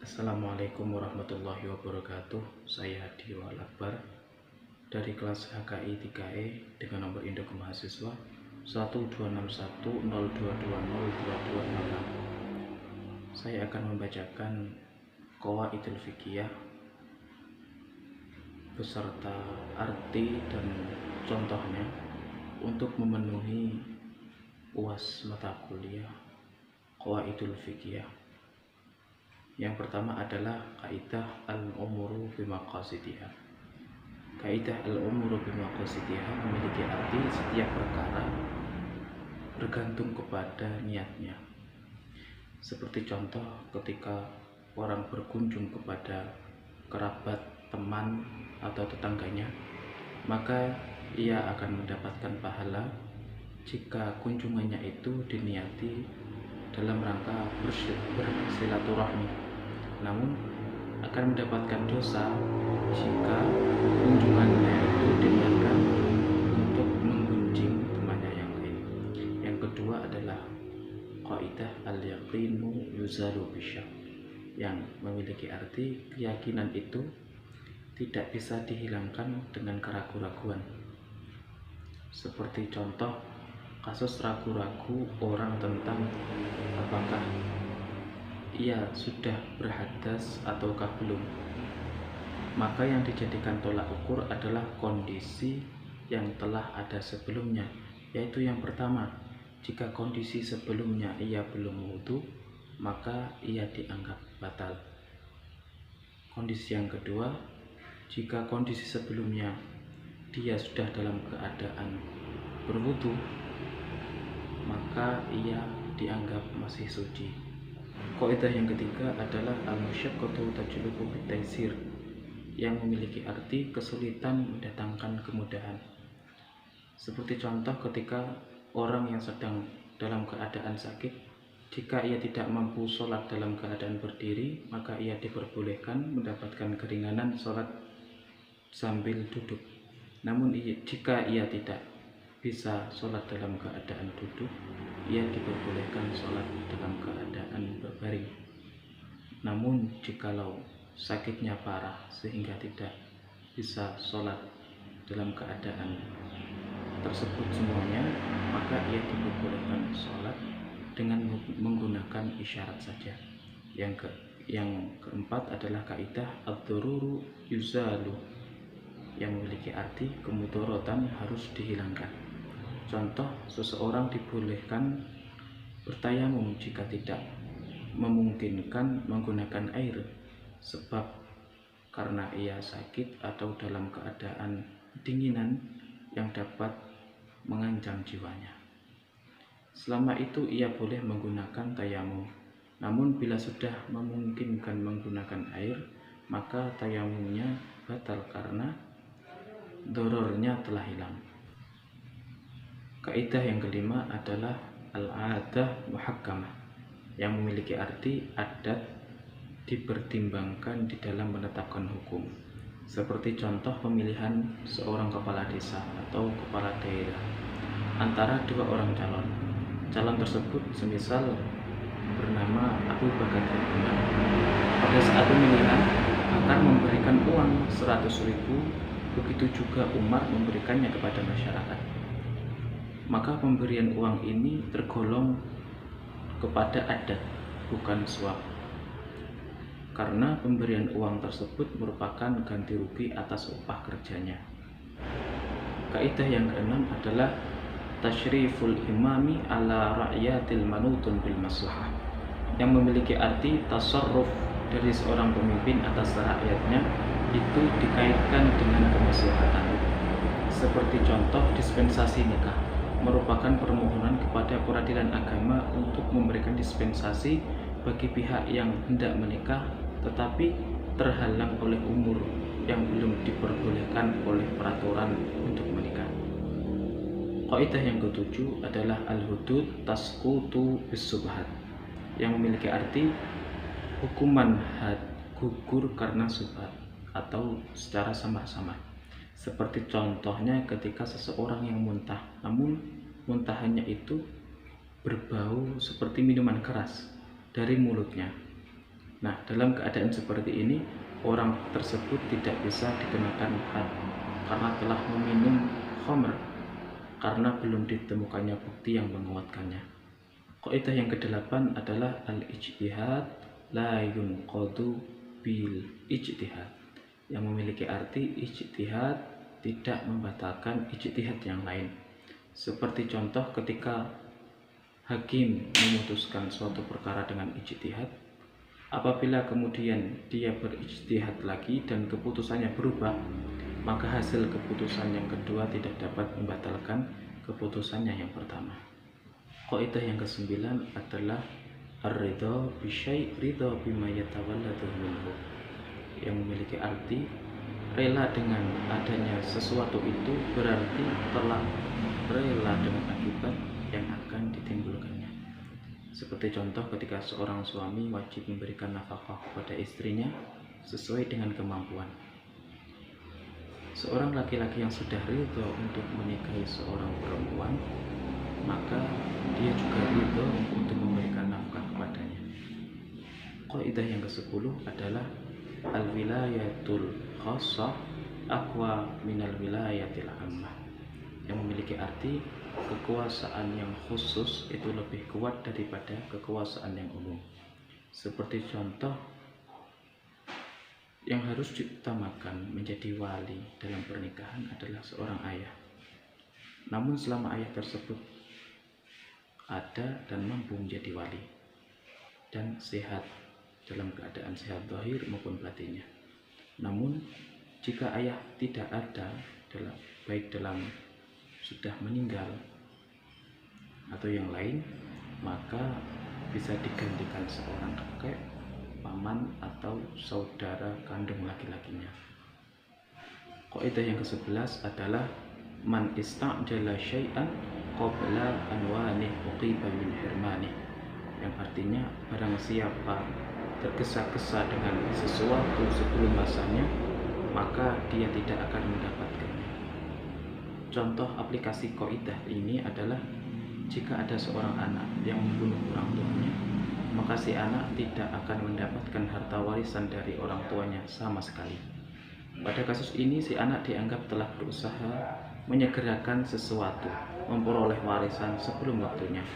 Assalamualaikum warahmatullahi wabarakatuh. Saya Hadi Walakbar dari kelas HKI 3E dengan nomor induk mahasiswa 1261022202206. Saya akan membacakan Qawaidul Fiqhiyah beserta arti dan contohnya untuk memenuhi UAS mata kuliah Qawaidul Fiqhiyah. Yang pertama adalah kaidah al-umuru bimaqasidiha. Kaidah al-umuru bimaqasidiha memiliki arti setiap perkara bergantung kepada niatnya. Seperti contoh ketika orang berkunjung kepada kerabat, teman, atau tetangganya, maka ia akan mendapatkan pahala jika kunjungannya itu diniati dalam rangka bersilaturahmi. Namun akan mendapatkan dosa jika kunjungannya itu diniatkan untuk menggunjing temannya yang lain. Yang kedua adalah kaidah al-yaqinu yuzalu bisyak, yang memiliki arti keyakinan itu tidak bisa dihilangkan dengan keraguan-raguan. Seperti contoh kasus ragu-ragu orang tentang apakah ia sudah berhadas ataukah belum. Maka yang dijadikan tolak ukur adalah kondisi yang telah ada sebelumnya, yaitu yang pertama, jika kondisi sebelumnya ia belum wudu, maka ia dianggap batal. Kondisi yang kedua, jika kondisi sebelumnya dia sudah dalam keadaan berwudu, maka ia dianggap masih suci. Kaidah yang ketiga adalah al-musyaqqatu tajlibu bitaisir, yang memiliki arti kesulitan mendatangkan kemudahan. Seperti contoh ketika orang yang sedang dalam keadaan sakit, jika ia tidak mampu sholat dalam keadaan berdiri, maka ia diperbolehkan mendapatkan keringanan sholat sambil duduk. Namun jika ia tidak bisa sholat dalam keadaan duduk, ia diperbolehkan sholat dalam keadaan berbaring. Namun jikalau sakitnya parah sehingga tidak bisa sholat dalam keadaan tersebut semuanya, maka ia diperbolehkan sholat dengan menggunakan isyarat saja. Yang keempat adalah kaidah ad-daruru yuzalu, yang memiliki arti kemudorotan harus dihilangkan. Contoh, seseorang dibolehkan bertayamum jika tidak memungkinkan menggunakan air, sebab karena ia sakit atau dalam keadaan kedinginan yang dapat mengancam jiwanya. Selama itu ia boleh menggunakan tayamum. Namun bila sudah memungkinkan menggunakan air, maka tayamumnya batal karena dorornya telah hilang. Kaidah yang kelima adalah al-adah muhakkamah, yang memiliki arti adat dipertimbangkan di dalam menetapkan hukum. Seperti contoh pemilihan seorang kepala desa atau kepala daerah antara dua orang calon. Calon tersebut semisal bernama Abu Bakar bin Umar. Pada saat pemilihan akan memberikan uang 100.000, begitu juga Umar memberikannya kepada masyarakat. Maka pemberian uang ini tergolong kepada adat, bukan suap, karena pemberian uang tersebut merupakan ganti rugi atas upah kerjanya. Kaidah yang keenam adalah tasyriful imami ala ra'yatil manutun bil maslahah, yang memiliki arti tasarruf dari seorang pemimpin atas rakyatnya itu dikaitkan dengan kemaslahatan. Seperti contoh dispensasi nikah merupakan permohonan kepada peradilan agama untuk memberikan dispensasi bagi pihak yang hendak menikah tetapi terhalang oleh umur yang belum diperbolehkan oleh peraturan untuk menikah. Kaidah yang ketujuh adalah al-hudud tasqutu bis-subhat, yang memiliki arti hukuman had gugur karena subhat atau secara samar-samar. Seperti contohnya ketika seseorang yang muntah, namun muntahannya itu berbau seperti minuman keras dari mulutnya. Nah, dalam keadaan seperti ini, orang tersebut tidak bisa dikenakan had karena telah meminum khamr, karena belum ditemukannya bukti yang menguatkannya. Kaidah yang kedelapan adalah al-ijtihad la yunqadu bil ijtihad, yang memiliki arti ijtihad tidak membatalkan ijtihad yang lain. Seperti contoh ketika hakim memutuskan suatu perkara dengan ijtihad, apabila kemudian dia berijtihad lagi dan keputusannya berubah, maka hasil keputusan yang kedua tidak dapat membatalkan keputusannya yang pertama. Kaidah yang kesembilan adalah ar-ridha bi syai' ridha bima yatawalladu minhu, yang memiliki arti rela dengan adanya sesuatu itu berarti telah rela dengan akibat yang akan ditimbulkannya. Seperti contoh ketika seorang suami wajib memberikan nafkah kepada istrinya sesuai dengan kemampuan. Seorang laki-laki yang sudah ridho untuk menikahi seorang perempuan, maka dia juga ridho untuk memberikan nafkah kepadanya. Kaidah yang ke-10 adalah al-wilayatul khassah aqwa minal wilayatil ammah, yang memiliki arti kekuasaan yang khusus itu lebih kuat daripada kekuasaan yang umum. Seperti contoh, yang harus diutamakan menjadi wali dalam pernikahan adalah seorang ayah. Namun selama ayah tersebut ada dan mampu menjadi wali dan sehat dalam keadaan sehat zahir maupun batinnya. Namun jika ayah tidak ada, baik dalam sudah meninggal atau yang lain, maka bisa digantikan seorang kakek, paman, atau saudara kandung laki-lakinya. Kaidah yang ke-11 adalah man ista'jala syai'an qabla anwanih uqiba min hirmanih, yang artinya barang siapa tergesa-gesa dengan sesuatu sebelum masanya, maka dia tidak akan mendapatkannya. Contoh aplikasi kaidah ini adalah jika ada seorang anak yang membunuh orang tuanya, maka si anak tidak akan mendapatkan harta warisan dari orang tuanya sama sekali. Pada kasus ini si anak dianggap telah berusaha menyegerakan sesuatu, memperoleh warisan sebelum waktunya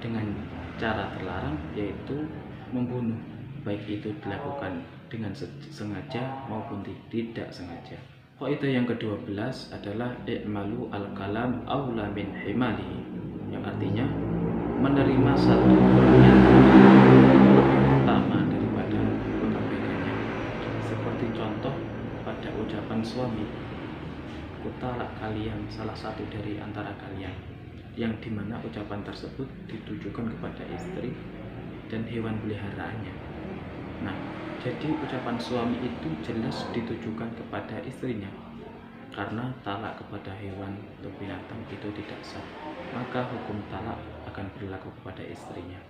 dengan cara terlarang, yaitu membunuh, baik itu dilakukan dengan sengaja maupun tidak sengaja. Kaidah yang ke-12 adalah i'malu al-kalam aula min himalihi, yang artinya menerima satu pernyataan lebih utama daripada mengabaikannya. Seperti contoh pada ucapan suami, kutalak kalian salah satu dari antara kalian, yang dimana ucapan tersebut ditujukan kepada istri dan hewan peliharaannya. Nah, jadi ucapan suami itu jelas ditujukan kepada istrinya, karena talak kepada hewan atau binatang itu tidak sah, maka hukum talak akan berlaku kepada istrinya.